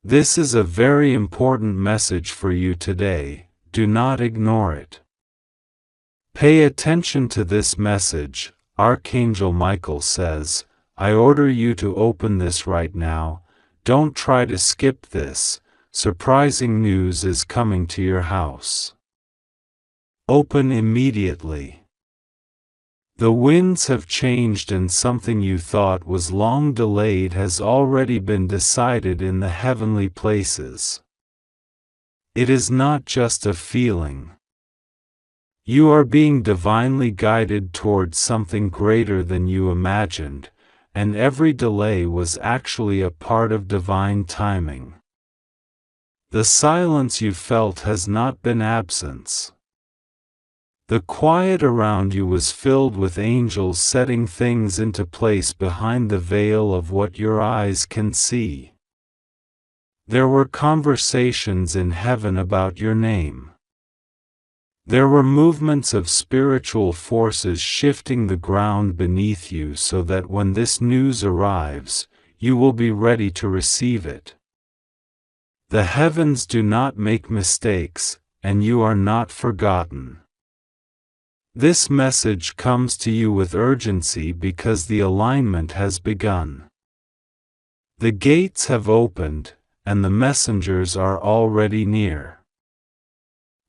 This is a very important message for you today. Do not ignore it. Pay attention to this message. Archangel Michael says, I order you to open this right now. Don't try to skip this. Surprising news is coming to your house. Open immediately. The winds have changed and something you thought was long delayed has already been decided in the heavenly places. It is not just a feeling. You are being divinely guided towards something greater than you imagined, and every delay was actually a part of divine timing. The silence you felt has not been absence. The quiet around you was filled with angels setting things into place behind the veil of what your eyes can see. There were conversations in heaven about your name. There were movements of spiritual forces shifting the ground beneath you so that when this news arrives, you will be ready to receive it. The heavens do not make mistakes, and you are not forgotten. This message comes to you with urgency because the alignment has begun. The gates have opened, and the messengers are already near.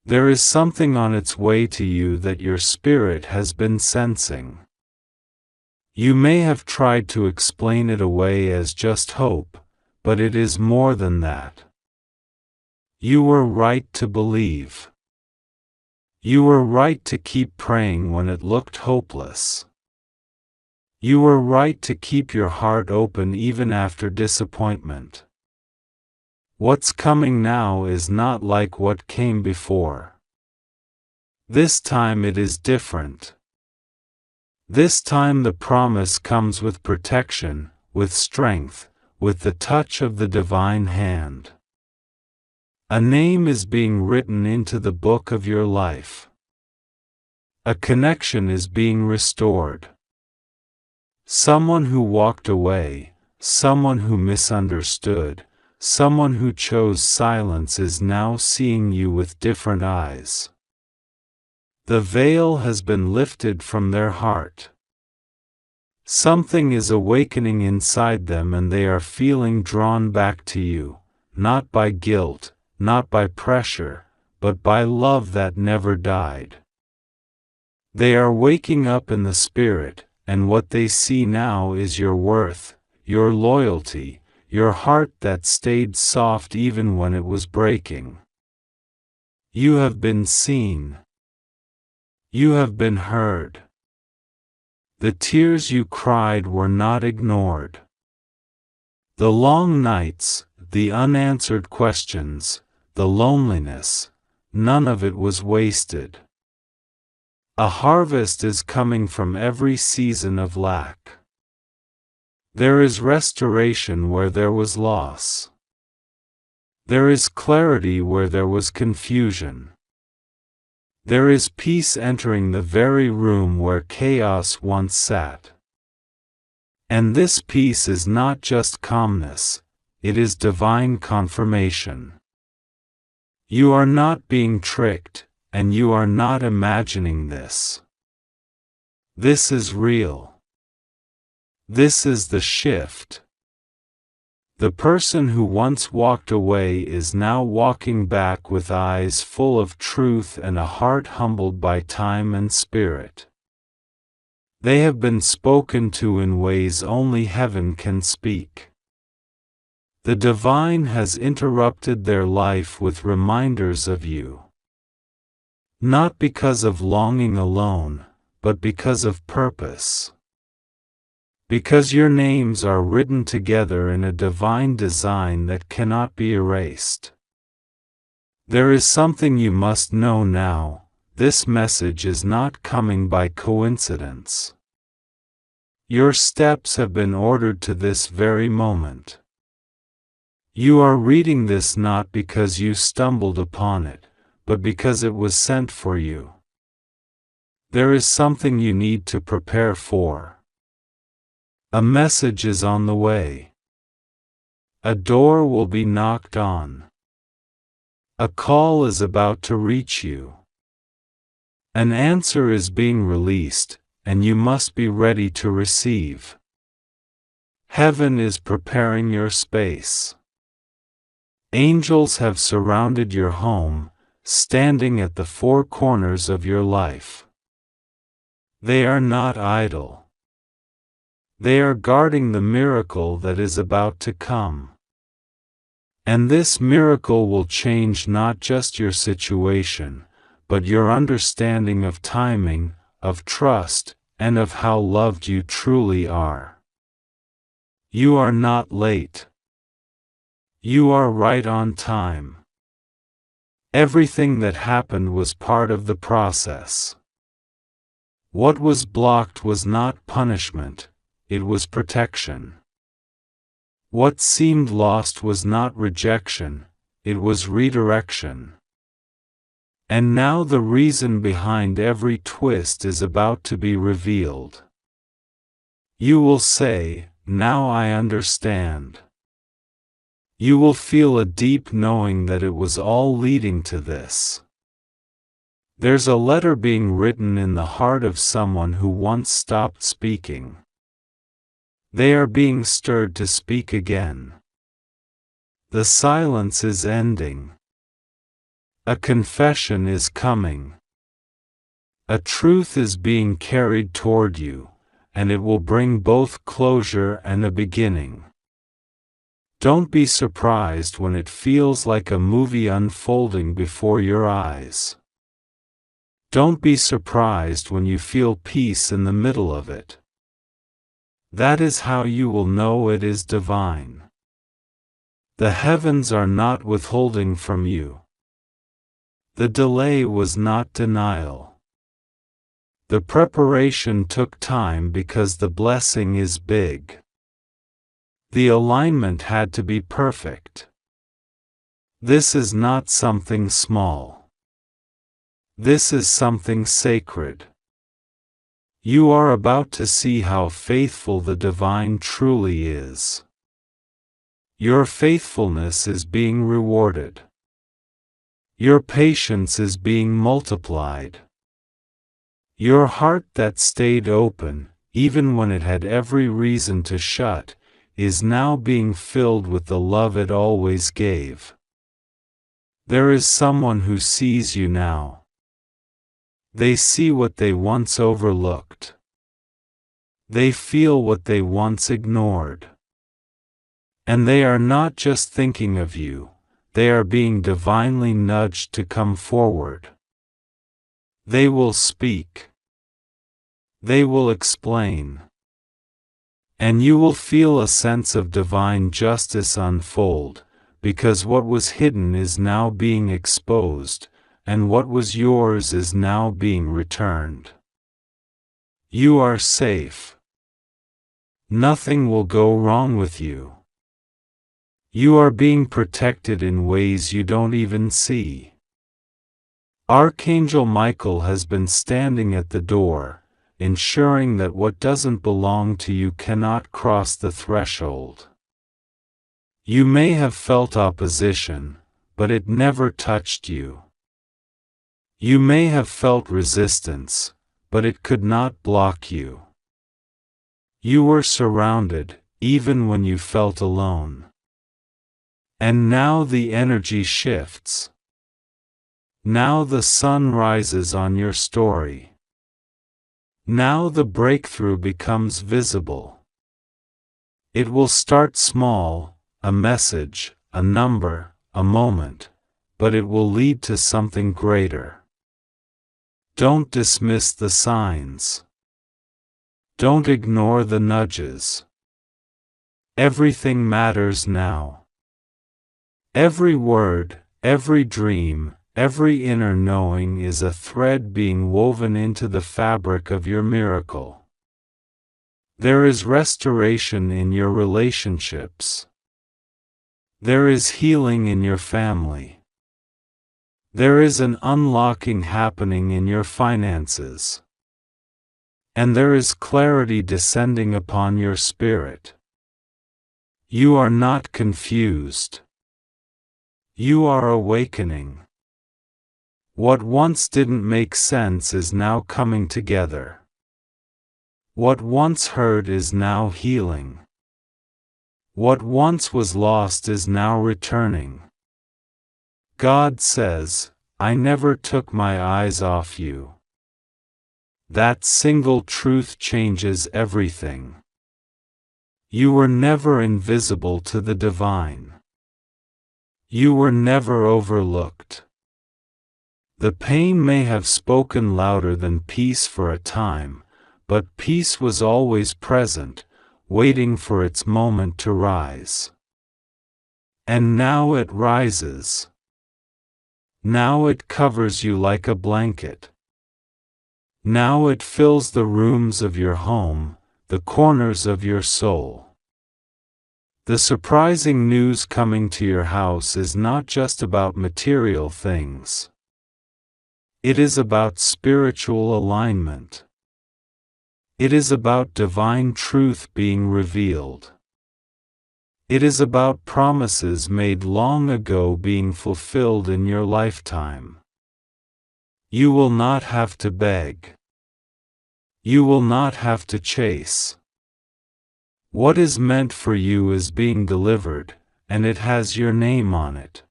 There is something on its way to you that your spirit has been sensing. You may have tried to explain it away as just hope, but it is more than that. You were right to believe. You were right to keep praying when it looked hopeless. You were right to keep your heart open even after disappointment. What's coming now is not like what came before. This time it is different. This time the promise comes with protection, with strength, with the touch of the divine hand. A name is being written into the book of your life. A connection is being restored. Someone who walked away, someone who misunderstood, someone who chose silence is now seeing you with different eyes. The veil has been lifted from their heart. Something is awakening inside them and they are feeling drawn back to you, not by guilt, not by pressure, but by love that never died. They are waking up in the spirit, and what they see now is your worth, your loyalty, your heart that stayed soft even when it was breaking. You have been seen. You have been heard. The tears you cried were not ignored. The long nights, the unanswered questions, the loneliness, none of it was wasted. A harvest is coming from every season of lack. There is restoration where there was loss. There is clarity where there was confusion. There is peace entering the very room where chaos once sat. And this peace is not just calmness, it is divine confirmation. You are not being tricked, and you are not imagining this. This is real. This is the shift. The person who once walked away is now walking back with eyes full of truth and a heart humbled by time and spirit. They have been spoken to in ways only heaven can speak. The divine has interrupted their life with reminders of you. Not because of longing alone, but because of purpose. Because your names are written together in a divine design that cannot be erased. There is something you must know now. This message is not coming by coincidence. Your steps have been ordered to this very moment. You are reading this not because you stumbled upon it, but because it was sent for you. There is something you need to prepare for. A message is on the way. A door will be knocked on. A call is about to reach you. An answer is being released, and you must be ready to receive. Heaven is preparing your space. Angels have surrounded your home, standing at the four corners of your life. They are not idle. They are guarding the miracle that is about to come. And this miracle will change not just your situation, but your understanding of timing, of trust, and of how loved you truly are. You are not late. You are right on time. Everything that happened was part of the process. What was blocked was not punishment, it was protection. What seemed lost was not rejection, it was redirection. And now the reason behind every twist is about to be revealed. You will say, "Now I understand." You will feel a deep knowing that it was all leading to this. There's a letter being written in the heart of someone who once stopped speaking. They are being stirred to speak again. The silence is ending. A confession is coming. A truth is being carried toward you, and it will bring both closure and a beginning. Don't be surprised when it feels like a movie unfolding before your eyes. Don't be surprised when you feel peace in the middle of it. That is how you will know it is divine. The heavens are not withholding from you. The delay was not denial. The preparation took time because the blessing is big. The alignment had to be perfect. This is not something small. This is something sacred. You are about to see how faithful the divine truly is. Your faithfulness is being rewarded. Your patience is being multiplied. Your heart that stayed open, even when it had every reason to shut, is now being filled with the love it always gave. There is someone who sees you now. They see what they once overlooked. They feel what they once ignored. And they are not just thinking of you, they are being divinely nudged to come forward. They will speak. They will explain. And you will feel a sense of divine justice unfold, because what was hidden is now being exposed, and what was yours is now being returned. You are safe. Nothing will go wrong with you. You are being protected in ways you don't even see. Archangel Michael has been standing at the door, ensuring that what doesn't belong to you cannot cross the threshold. You may have felt opposition, but it never touched you. You may have felt resistance, but it could not block you. You were surrounded, even when you felt alone. And now the energy shifts. Now the sun rises on your story. Now the breakthrough becomes visible. It will start small, a message, a number, a moment, but it will lead to something greater. Don't dismiss the signs. Don't ignore the nudges. Everything matters now. Every word, every dream, every inner knowing is a thread being woven into the fabric of your miracle. There is restoration in your relationships. There is healing in your family. There is an unlocking happening in your finances. And there is clarity descending upon your spirit. You are not confused. You are awakening. What once didn't make sense is now coming together. What once hurt is now healing. What once was lost is now returning. God says, I never took my eyes off you. That single truth changes everything. You were never invisible to the divine. You were never overlooked. The pain may have spoken louder than peace for a time, but peace was always present, waiting for its moment to rise. And now it rises. Now it covers you like a blanket. Now it fills the rooms of your home, the corners of your soul. The surprising news coming to your house is not just about material things. It is about spiritual alignment. It is about divine truth being revealed. It is about promises made long ago being fulfilled in your lifetime. You will not have to beg. You will not have to chase. What is meant for you is being delivered, and it has your name on it.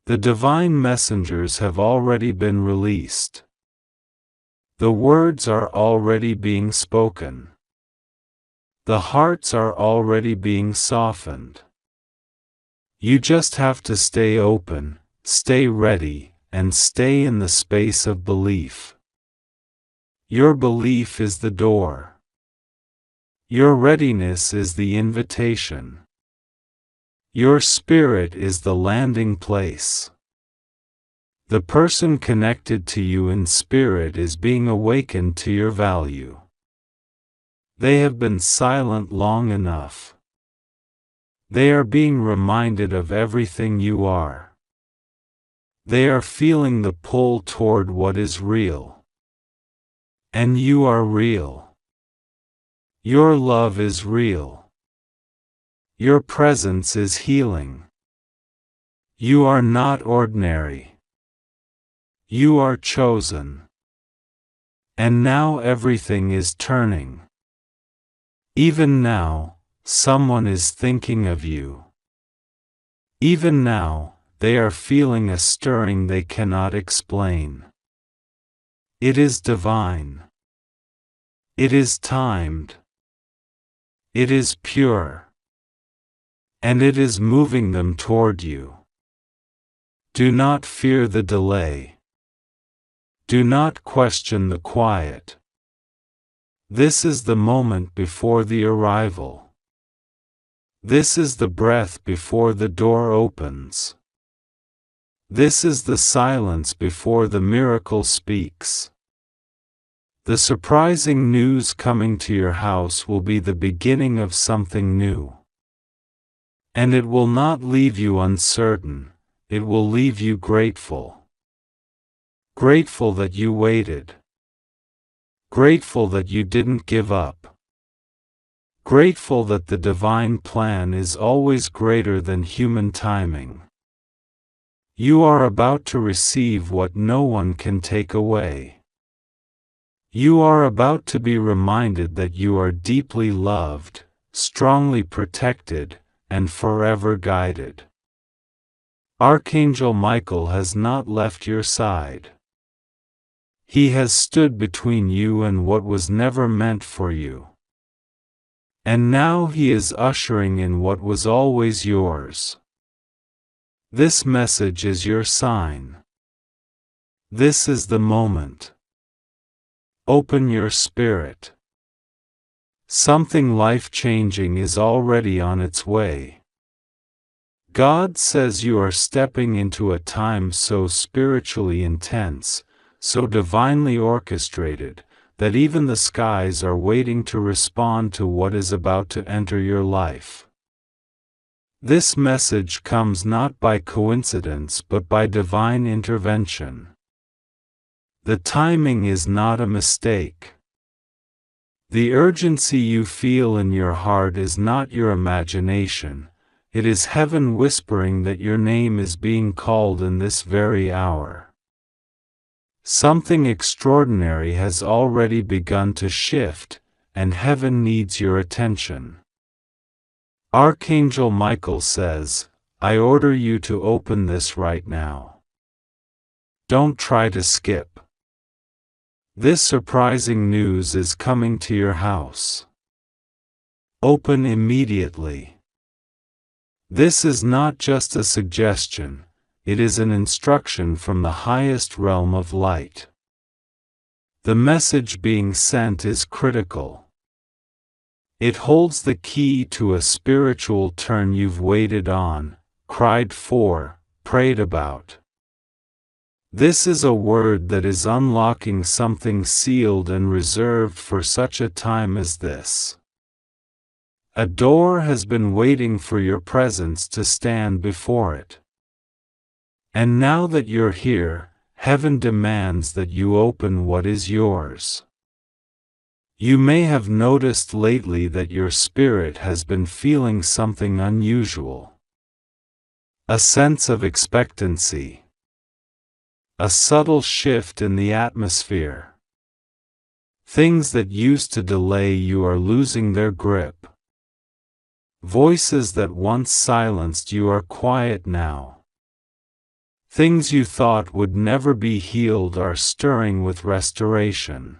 The divine messengers have already been released. The words are already being spoken. The hearts are already being softened. You just have to stay open, stay ready, and stay in the space of belief. Your belief is the door. Your readiness is the invitation. Your spirit is the landing place. The person connected to you in spirit is being awakened to your value. They have been silent long enough. They are being reminded of everything you are. They are feeling the pull toward what is real. And you are real. Your love is real. Your presence is healing. You are not ordinary. You are chosen. And now everything is turning. Even now, someone is thinking of you. Even now, they are feeling a stirring they cannot explain. It is divine. It is timed. It is pure. And it is moving them toward you. Do not fear the delay. Do not question the quiet. This is the moment before the arrival. This is the breath before the door opens. This is the silence before the miracle speaks. The surprising news coming to your house will be the beginning of something new. And it will not leave you uncertain, it will leave you grateful. Grateful that you waited. Grateful that you didn't give up. Grateful that the divine plan is always greater than human timing. You are about to receive what no one can take away. You are about to be reminded that you are deeply loved, strongly protected, and forever guided. Archangel Michael has not left your side. He has stood between you and what was never meant for you. And now he is ushering in what was always yours. This message is your sign. This is the moment. Open your spirit. Something life-changing is already on its way. God says you are stepping into a time so spiritually intense, so divinely orchestrated, that even the skies are waiting to respond to what is about to enter your life. This message comes not by coincidence but by divine intervention. The timing is not a mistake. The urgency you feel in your heart is not your imagination, it is heaven whispering that your name is being called in this very hour. Something extraordinary has already begun to shift, and heaven needs your attention. Archangel Michael says, I order you to open this right now. Don't try to skip. This surprising news is coming to your house. Open immediately. This is not just a suggestion, it is an instruction from the highest realm of light. The message being sent is critical. It holds the key to a spiritual turn you've waited on, cried for, prayed about. This is a word that is unlocking something sealed and reserved for such a time as this. A door has been waiting for your presence to stand before it. And now that you're here, heaven demands that you open what is yours. You may have noticed lately that your spirit has been feeling something unusual. A sense of expectancy. A subtle shift in the atmosphere. Things that used to delay you are losing their grip. Voices that once silenced you are quiet now. Things you thought would never be healed are stirring with restoration.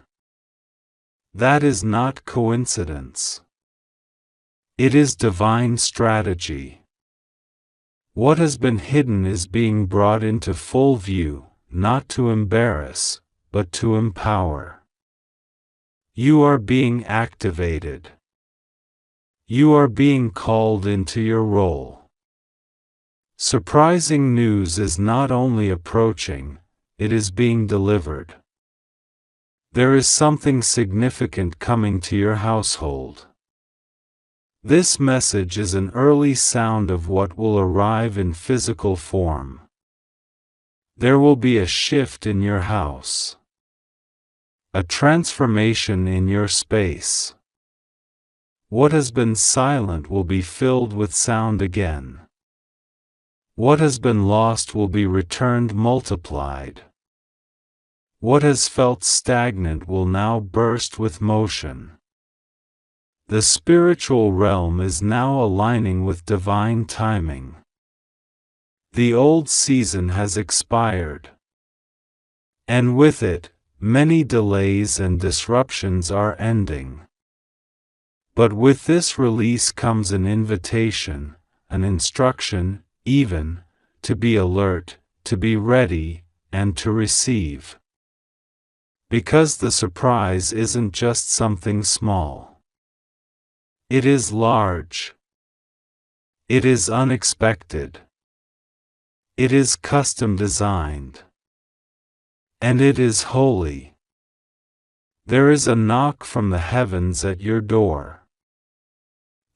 That is not coincidence. It is divine strategy. What has been hidden is being brought into full view, not to embarrass, but to empower. You are being activated. You are being called into your role. Surprising news is not only approaching, it is being delivered. There is something significant coming to your household. This message is an early sound of what will arrive in physical form. There will be a shift in your house. A transformation in your space. What has been silent will be filled with sound again. What has been lost will be returned multiplied. What has felt stagnant will now burst with motion. The spiritual realm is now aligning with divine timing. The old season has expired. And with it, many delays and disruptions are ending. But with this release comes an invitation, an instruction, even, to be alert, to be ready, and to receive. Because the surprise isn't just something small. It is large. It is unexpected. It is custom designed. And it is holy. There is a knock from the heavens at your door.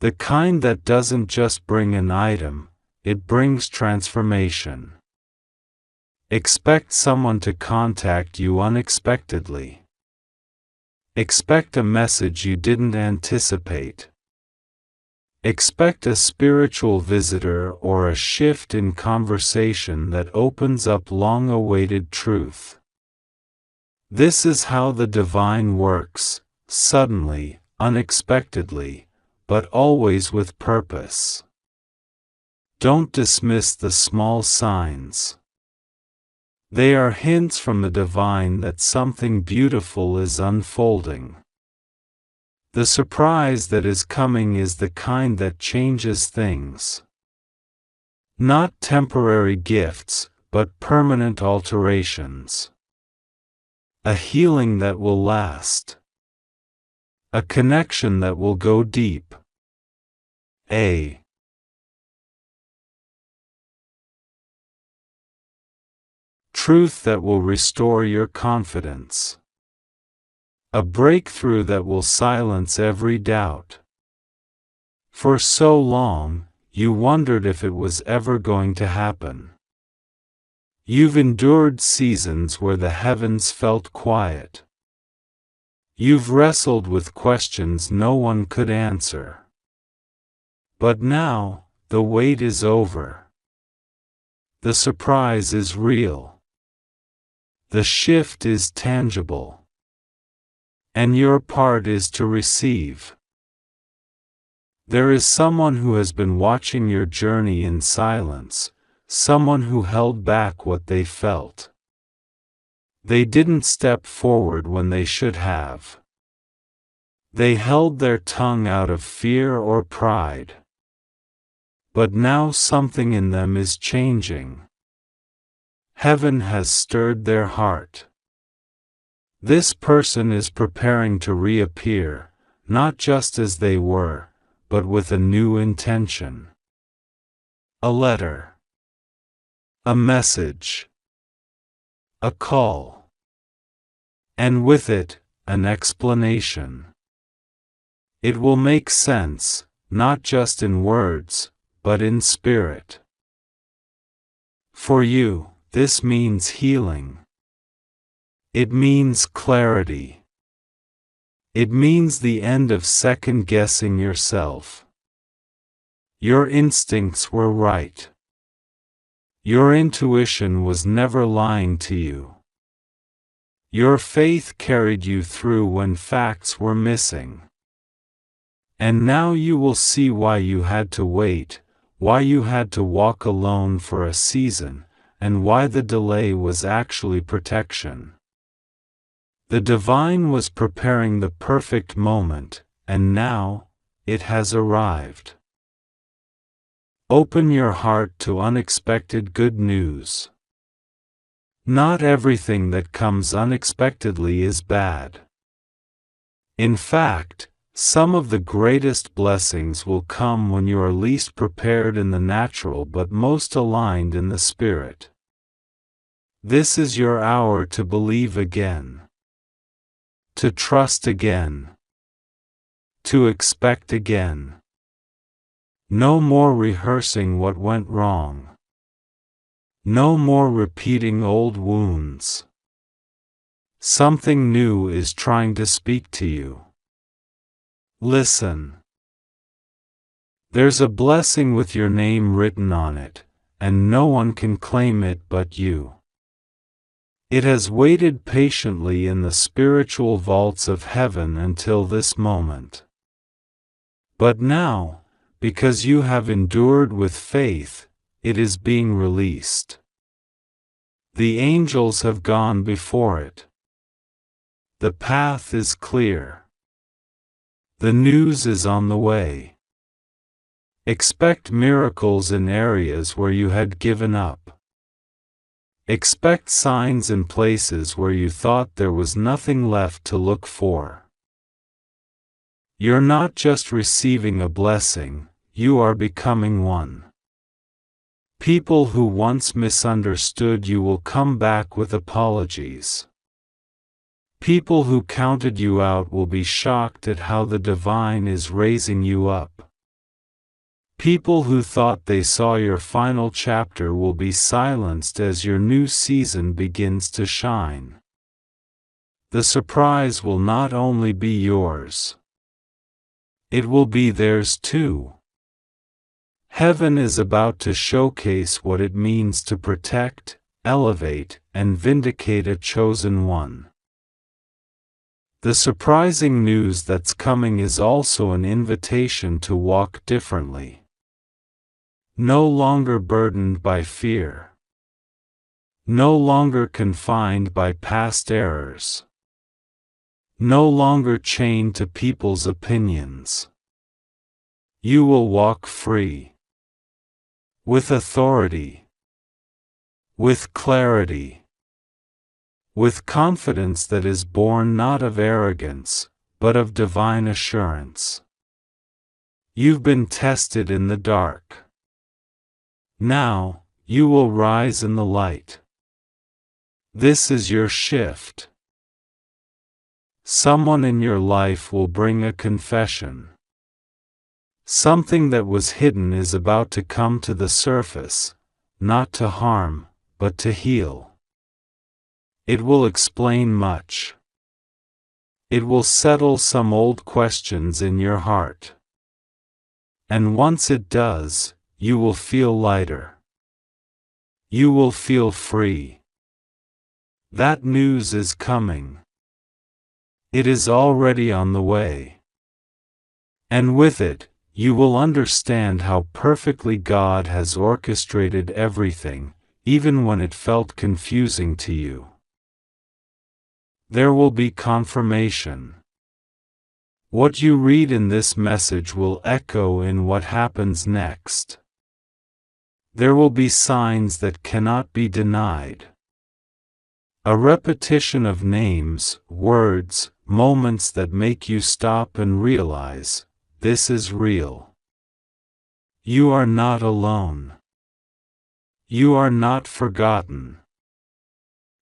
The kind that doesn't just bring an item, it brings transformation. Expect someone to contact you unexpectedly. Expect a message you didn't anticipate. Expect a spiritual visitor or a shift in conversation that opens up long-awaited truth. This is how the divine works, suddenly, unexpectedly, but always with purpose. Don't dismiss the small signs. They are hints from the divine that something beautiful is unfolding. The surprise that is coming is the kind that changes things. Not temporary gifts, but permanent alterations. A healing that will last. A connection that will go deep. A truth that will restore your confidence. A breakthrough that will silence every doubt. For so long, you wondered if it was ever going to happen. You've endured seasons where the heavens felt quiet. You've wrestled with questions no one could answer. But now, the wait is over. The surprise is real. The shift is tangible. And your part is to receive. There is someone who has been watching your journey in silence, someone who held back what they felt. They didn't step forward when they should have. They held their tongue out of fear or pride. But now something in them is changing. Heaven has stirred their heart. This person is preparing to reappear, not just as they were, but with a new intention. A letter. A message. A call. And with it, an explanation. It will make sense, not just in words, but in spirit. For you, this means healing. It means clarity. It means the end of second-guessing yourself. Your instincts were right. Your intuition was never lying to you. Your faith carried you through when facts were missing. And now you will see why you had to wait, why you had to walk alone for a season, and why the delay was actually protection. The divine was preparing the perfect moment, and now, it has arrived. Open your heart to unexpected good news. Not everything that comes unexpectedly is bad. In fact, some of the greatest blessings will come when you are least prepared in the natural but most aligned in the spirit. This is your hour to believe again. To trust again. To expect again. No more rehearsing what went wrong. No more repeating old wounds. Something new is trying to speak to you. Listen. There's a blessing with your name written on it, and no one can claim it but you. It has waited patiently in the spiritual vaults of heaven until this moment. But now, because you have endured with faith, it is being released. The angels have gone before it. The path is clear. The news is on the way. Expect miracles in areas where you had given up. Expect signs in places where you thought there was nothing left to look for. You're not just receiving a blessing, you are becoming one. People who once misunderstood you will come back with apologies. People who counted you out will be shocked at how the divine is raising you up. People who thought they saw your final chapter will be silenced as your new season begins to shine. The surprise will not only be yours. It will be theirs too. Heaven is about to showcase what it means to protect, elevate, and vindicate a chosen one. The surprising news that's coming is also an invitation to walk differently. No longer burdened by fear. No longer confined by past errors. No longer chained to people's opinions. You will walk free. With authority. With clarity. With confidence that is born not of arrogance, but of divine assurance. You've been tested in the dark. Now, you will rise in the light. This is your shift. Someone in your life will bring a confession. Something that was hidden is about to come to the surface, not to harm, but to heal. It will explain much. It will settle some old questions in your heart. And once it does, you will feel lighter. You will feel free. That news is coming. It is already on the way. And with it, you will understand how perfectly God has orchestrated everything, even when it felt confusing to you. There will be confirmation. What you read in this message will echo in what happens next. There will be signs that cannot be denied. A repetition of names, words, moments that make you stop and realize, this is real. You are not alone. You are not forgotten.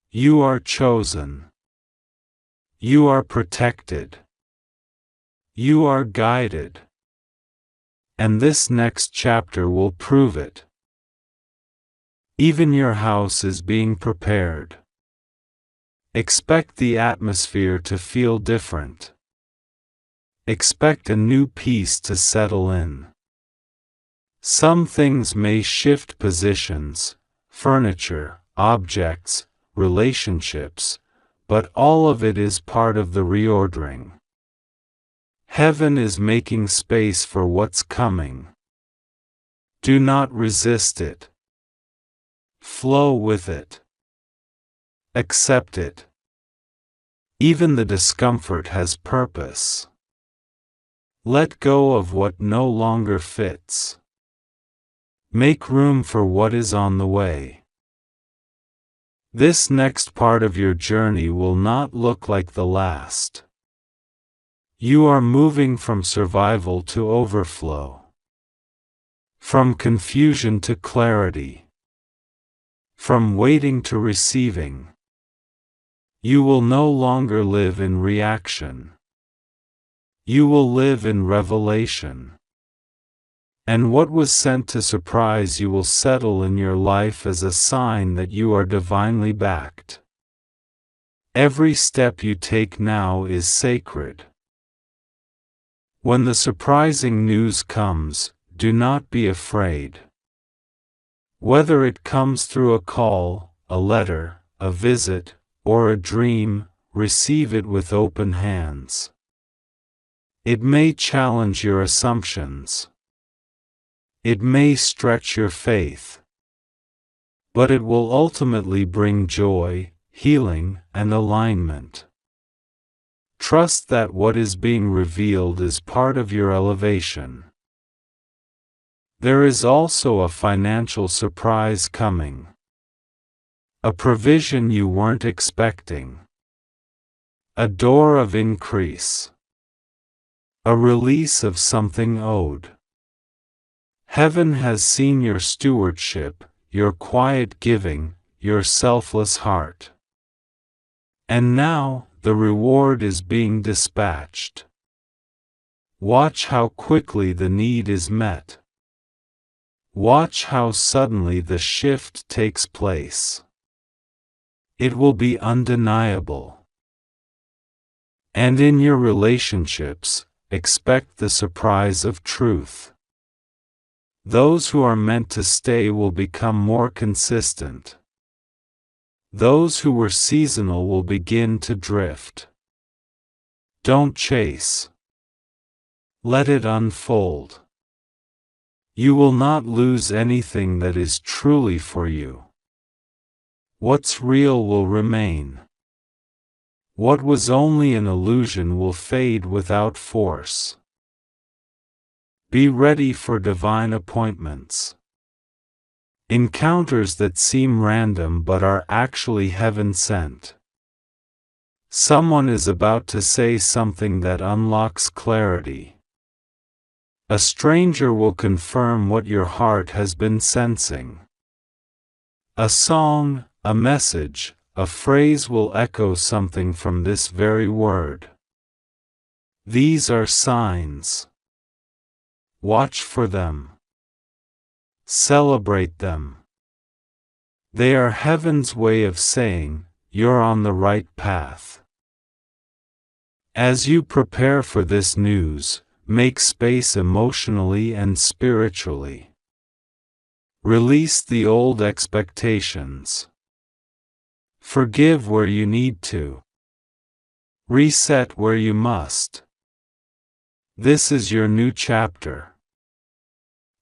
You are chosen. You are protected. You are guided. And this next chapter will prove it. Even your house is being prepared. Expect the atmosphere to feel different. Expect a new peace to settle in. Some things may shift positions, furniture, objects, relationships, but all of it is part of the reordering. Heaven is making space for what's coming. Do not resist it. Flow with it. Accept it. Even the discomfort has purpose. Let go of what no longer fits. Make room for what is on the way. This next part of your journey will not look like the last. You are moving from survival to overflow. From confusion to clarity. From waiting to receiving. You will no longer live in reaction. You will live in revelation. And what was sent to surprise you will settle in your life as a sign that you are divinely backed. Every step you take now is sacred. When the surprising news comes, do not be afraid. Whether it comes through a call, a letter, a visit, or a dream, receive it with open hands. It may challenge your assumptions. It may stretch your faith. But it will ultimately bring joy, healing, and alignment. Trust that what is being revealed is part of your elevation. There is also a financial surprise coming. A provision you weren't expecting. A door of increase. A release of something owed. Heaven has seen your stewardship, your quiet giving, your selfless heart. And now, the reward is being dispatched. Watch how quickly the need is met. Watch how suddenly the shift takes place. It will be undeniable. And in your relationships, expect the surprise of truth. Those who are meant to stay will become more consistent. Those who were seasonal will begin to drift. Don't chase. Let it unfold. You will not lose anything that is truly for you. What's real will remain. What was only an illusion will fade without force. Be ready for divine appointments. Encounters that seem random but are actually heaven-sent. Someone is about to say something that unlocks clarity. A stranger will confirm what your heart has been sensing. A song, a message, a phrase will echo something from this very word. These are signs. Watch for them. Celebrate them. They are heaven's way of saying, you're on the right path. As you prepare for this news, make space emotionally and spiritually. Release the old expectations. Forgive where you need to. Reset where you must. This is your new chapter.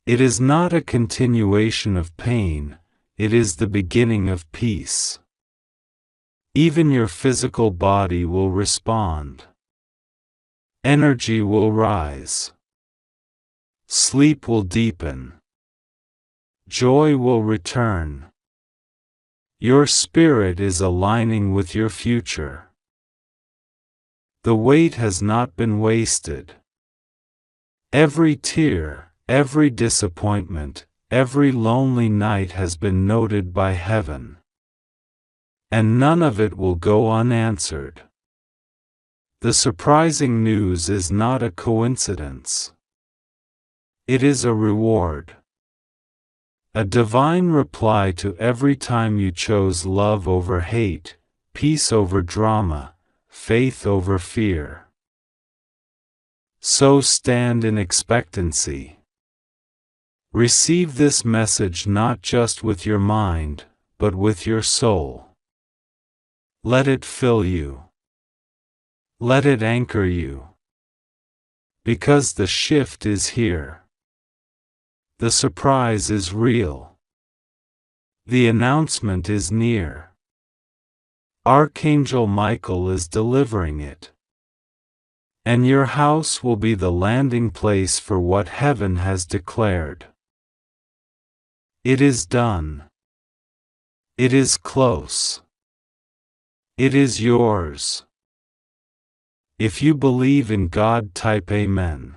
It is not a continuation of pain, it is the beginning of peace. Even your physical body will respond. Energy will rise. Sleep will deepen. Joy will return. Your spirit is aligning with your future. The wait has not been wasted. Every tear, every disappointment, every lonely night has been noted by heaven. And none of it will go unanswered. The surprising news is not a coincidence. It is a reward. A divine reply to every time you chose love over hate, peace over drama, faith over fear. So stand in expectancy. Receive this message not just with your mind, but with your soul. Let it fill you. Let it anchor you. Because the shift is here. The surprise is real. The announcement is near. Archangel Michael is delivering it. And your house will be the landing place for what heaven has declared. It is done. It is close. It is yours. If you believe in God, type Amen.